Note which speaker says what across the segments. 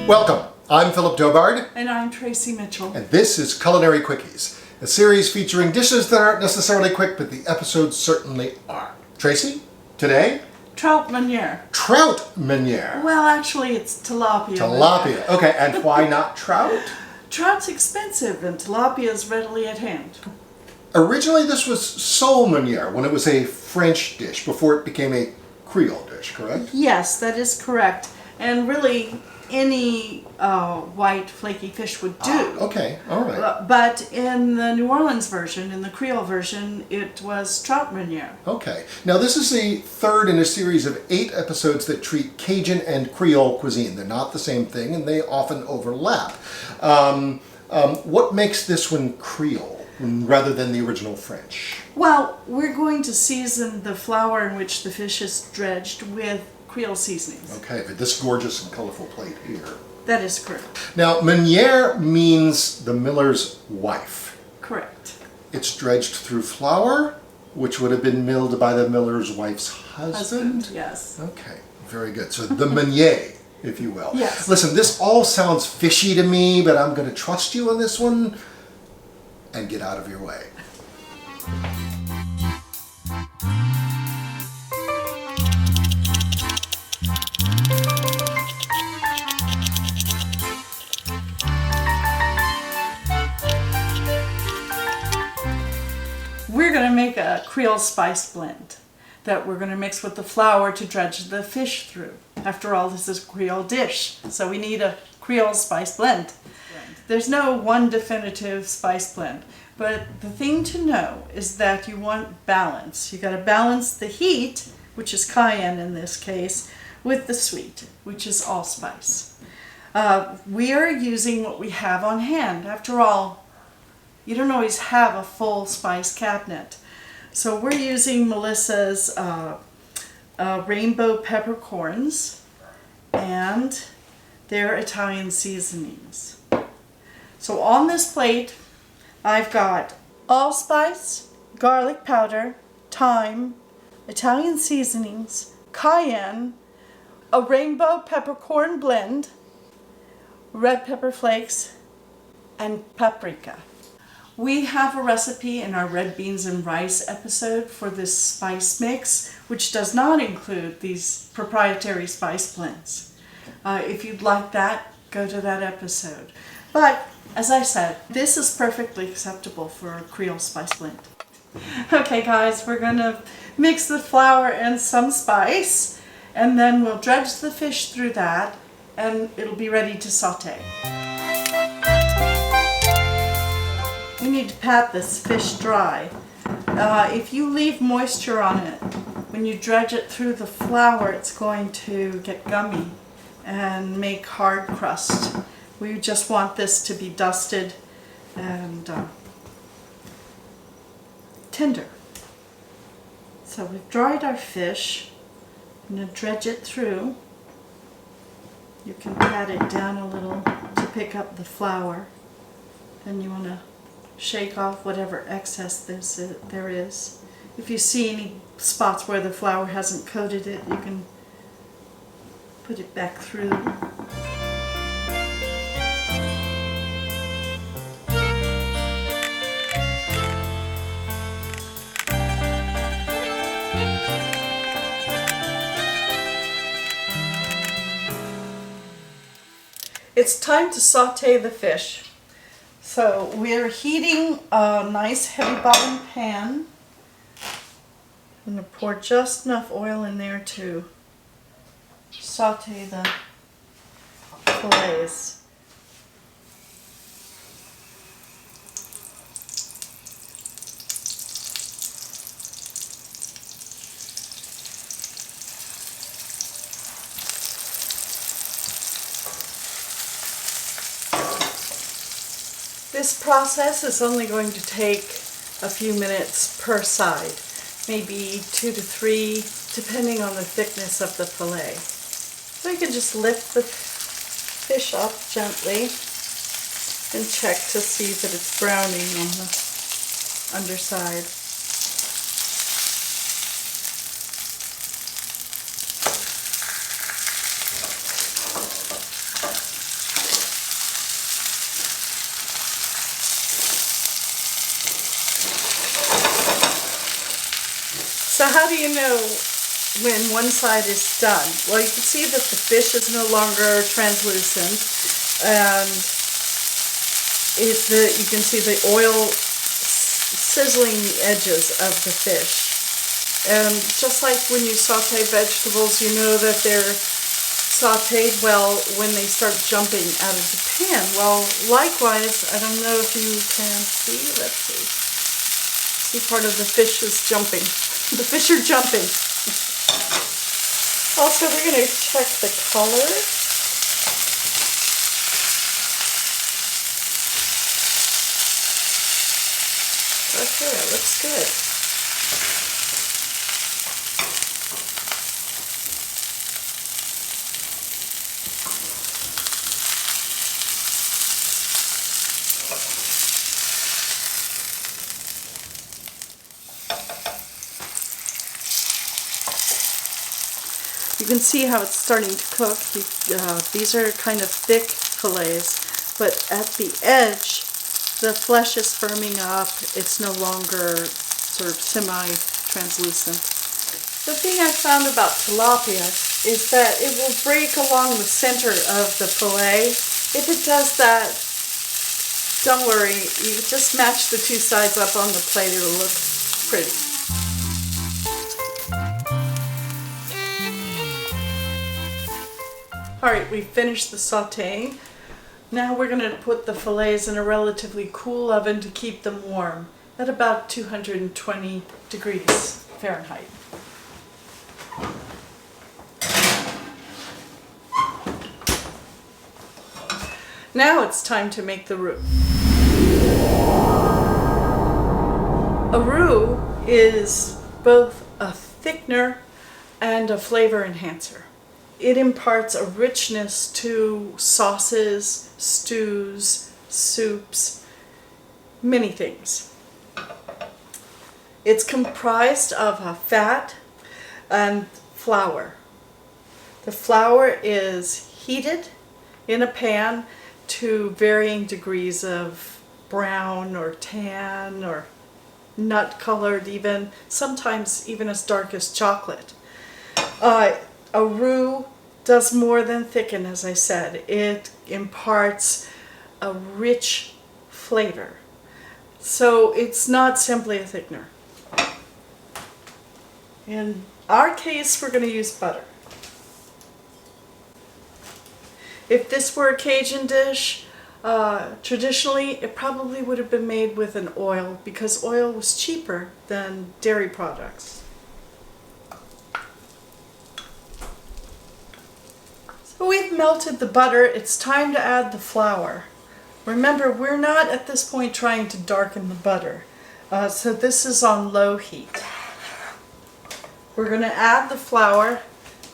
Speaker 1: Welcome, I'm Philip Dobard.
Speaker 2: And I'm Tracy Mitchell.
Speaker 1: And this is Culinary Quickies, a series featuring dishes that aren't necessarily quick, but the episodes certainly are. Tracy, today?
Speaker 2: Trout Meunière.
Speaker 1: Trout Meunière.
Speaker 2: Well, actually, it's tilapia.
Speaker 1: Tilapia. Okay, and why not trout?
Speaker 2: Trout's expensive and tilapia is readily at hand.
Speaker 1: Originally, this was sole Meunière when it was a French dish before it became a Creole dish, correct?
Speaker 2: Yes, that is correct. And really, any white flaky fish would do.
Speaker 1: Okay, all right.
Speaker 2: But in the New Orleans version, in the Creole version, it was trout Meunière.
Speaker 1: Okay. Now, this is the third in a series of 8 episodes that treat Cajun and Creole cuisine. They're not the same thing, and they often overlap. What makes this one Creole rather than the original French?
Speaker 2: Well, we're going to season the flour in which the fish is dredged with Creole seasonings.
Speaker 1: Okay, but this gorgeous and colorful plate here.
Speaker 2: That is correct.
Speaker 1: Now, Meunière means the miller's wife.
Speaker 2: Correct.
Speaker 1: It's dredged through flour, which would have been milled by the miller's wife's husband?
Speaker 2: Yes.
Speaker 1: Okay, very good. So the Meunière, if you will.
Speaker 2: Yes.
Speaker 1: Listen, this all sounds fishy to me, but I'm going to trust you on this one and get out of your way.
Speaker 2: We're going to make a Creole spice blend that we're going to mix with the flour to dredge the fish through. After all, this is a Creole dish, so we need a Creole spice blend. There's no one definitive spice blend, but the thing to know is that you want balance. You got to balance the heat, which is cayenne in this case, with the sweet, which is allspice. We are using what we have on hand. After all, you don't always have a full spice cabinet. So we're using Melissa's rainbow peppercorns and their Italian seasonings. So on this plate, I've got allspice, garlic powder, thyme, Italian seasonings, cayenne, a rainbow peppercorn blend, red pepper flakes, and paprika. We have a recipe in our red beans and rice episode for this spice mix, which does not include these proprietary spice blends. If you'd like that, go to that episode. But, as I said, this is perfectly acceptable for a Creole spice blend. Okay guys, we're going to mix the flour and some spice, and then we'll dredge the fish through that, and it'll be ready to saute. You need to pat this fish dry. If you leave moisture on it, when you dredge it through the flour, it's going to get gummy and make hard crust. We just want this to be dusted and tender. So we've dried our fish. I'm going to dredge it through. You can pat it down a little to pick up the flour. Then you want to shake off whatever excess there is. If you see any spots where the flour hasn't coated it, you can put it back through. It's time to saute the fish. So we're heating a nice heavy bottom pan. I'm going to pour just enough oil in there to saute the fillets. This process is only going to take a few minutes per side, maybe 2 to 3, depending on the thickness of the fillet. So you can just lift the fish up gently and check to see that it's browning on the underside. do you know when one side is done? Well, you can see that the fish is no longer translucent, and you can see the oil sizzling the edges of the fish. And just like when you saute vegetables, you know that they're sautéed well when they start jumping out of the pan. Well, likewise, I don't know if you can see, let's see. See, part of the fish is jumping. The fish are jumping. Also, we're going to check the color. Okay, that looks good. You can see how it's starting to cook. These are kind of thick fillets, but at the edge, the flesh is firming up. It's no longer sort of semi-translucent. The thing I found about tilapia is that it will break along the center of the fillet. If it does that, don't worry, you just match the two sides up on the plate, it'll look pretty. Alright, we finished the sautéing. Now we're going to put the fillets in a relatively cool oven to keep them warm at about 220 degrees Fahrenheit. Now it's time to make the roux. A roux is both a thickener and a flavor enhancer. It imparts a richness to sauces, stews, soups, many things. It's comprised of a fat and flour. The flour is heated in a pan to varying degrees of brown or tan or nut colored, even sometimes even as dark as chocolate. A roux does more than thicken, as I said. It imparts a rich flavor. So it's not simply a thickener. In our case, we're going to use butter. If this were a Cajun dish, traditionally it probably would have been made with an oil because oil was cheaper than dairy products. So we've melted the butter, it's time to add the flour. Remember, we're not at this point trying to darken the butter, so this is on low heat. We're going to add the flour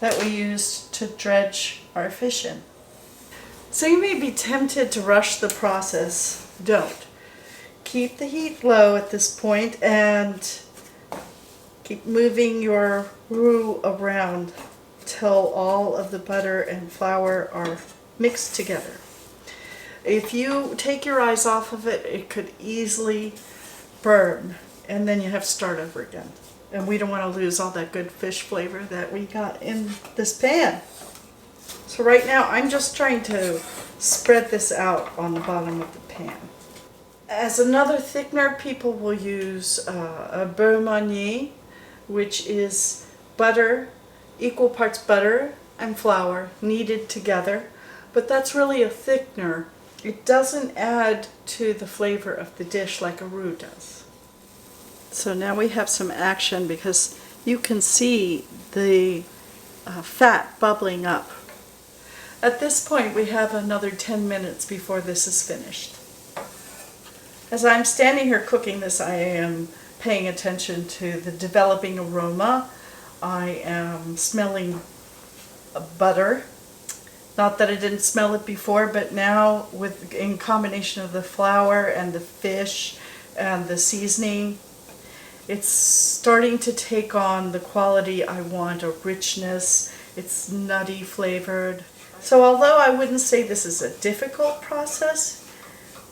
Speaker 2: that we used to dredge our fish in. So you may be tempted to rush the process. Don't. Keep the heat low at this point and keep moving your roux around till all of the butter and flour are mixed together. If you take your eyes off of it, it could easily burn, and then you have to start over again. And we don't want to lose all that good fish flavor that we got in this pan. So right now I'm just trying to spread this out on the bottom of the pan. As another thickener, people will use a beurre Meunière, which is butter, equal parts butter and flour kneaded together, but that's really a thickener. It doesn't add to the flavor of the dish like a roux does. So now we have some action because you can see the fat bubbling up. At this point we have another 10 minutes before this is finished. As I'm standing here cooking this, I am paying attention to the developing aroma. I am smelling butter. Not that I didn't smell it before, but now in combination of the flour and the fish and the seasoning, it's starting to take on the quality I want, a richness. It's nutty flavored. So although I wouldn't say this is a difficult process,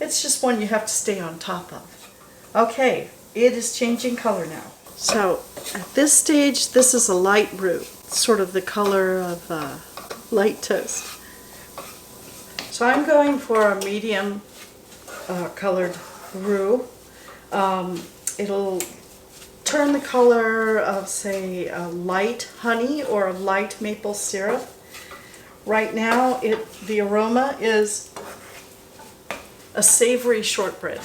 Speaker 2: it's just one you have to stay on top of. Okay, it is changing color now. So at this stage, this is a light roux, sort of the color of light toast. So I'm going for a medium colored roux. It'll turn the color of, say, a light honey or a light maple syrup. Right now, the aroma is a savory shortbread.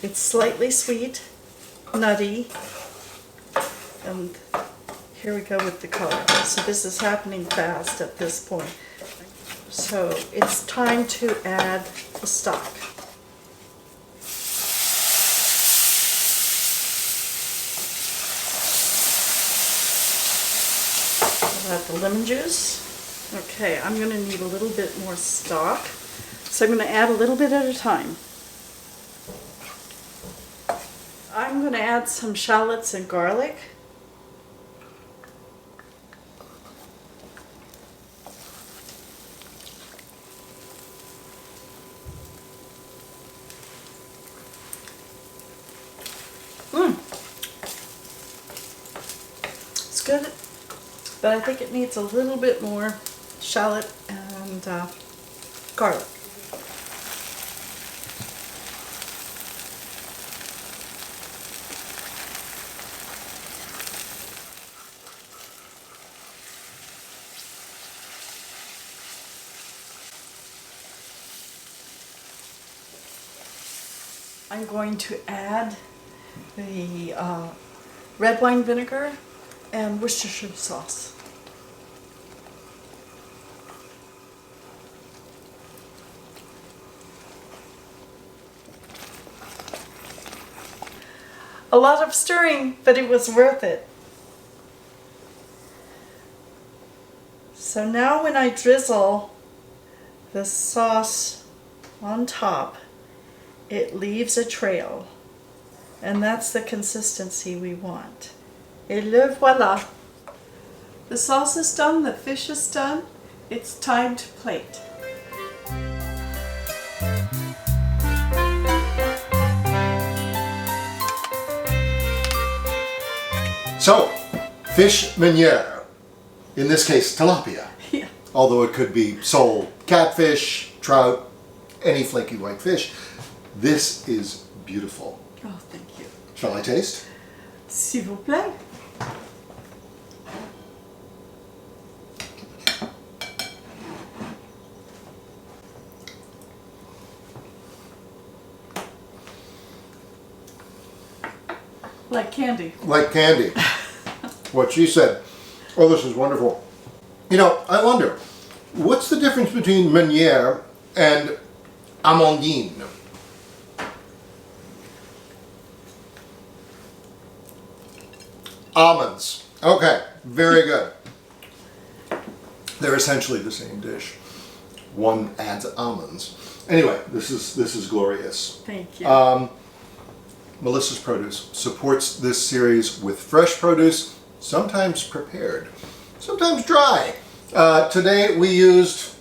Speaker 2: It's slightly sweet, nutty, and here we go with the color. So this is happening fast at this point. So it's time to add the stock. I'll add the lemon juice. Okay, I'm going to need a little bit more stock, so I'm going to add a little bit at a time. I'm going to add some shallots and garlic. It's good, but I think it needs a little bit more shallot and garlic. I'm going to add the red wine vinegar and Worcestershire sauce. A lot of stirring, but it was worth it. So now when I drizzle the sauce on top, it leaves a trail, and that's the consistency we want. Et le voilà! The sauce is done, the fish is done, it's time to plate.
Speaker 1: So, fish meunière, in this case tilapia,
Speaker 2: Yeah.
Speaker 1: although it could be sole, catfish, trout, any flaky white fish. This is beautiful.
Speaker 2: Oh, thank you.
Speaker 1: Shall I taste?
Speaker 2: S'il vous plaît. Like candy.
Speaker 1: Like candy. What she said. Oh, this is wonderful. You know, I wonder, what's the difference between meunière and amandine? Almonds. Okay, very good. They're essentially the same dish. One adds almonds. Anyway, this is glorious.
Speaker 2: Thank you.
Speaker 1: Melissa's Produce supports this series with fresh produce, sometimes prepared, sometimes dry. Today we used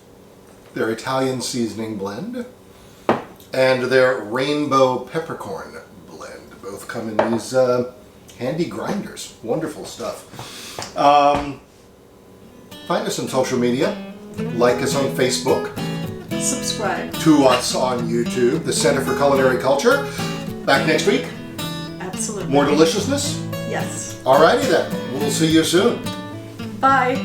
Speaker 1: their Italian seasoning blend and their rainbow peppercorn blend. Both come in these handy grinders. Wonderful stuff. Find us on social media. Like us on Facebook.
Speaker 2: Subscribe.
Speaker 1: To us on YouTube, the Center for Culinary Culture. Back next week.
Speaker 2: Absolutely.
Speaker 1: More deliciousness?
Speaker 2: Yes.
Speaker 1: Alrighty then. We'll see you soon.
Speaker 2: Bye.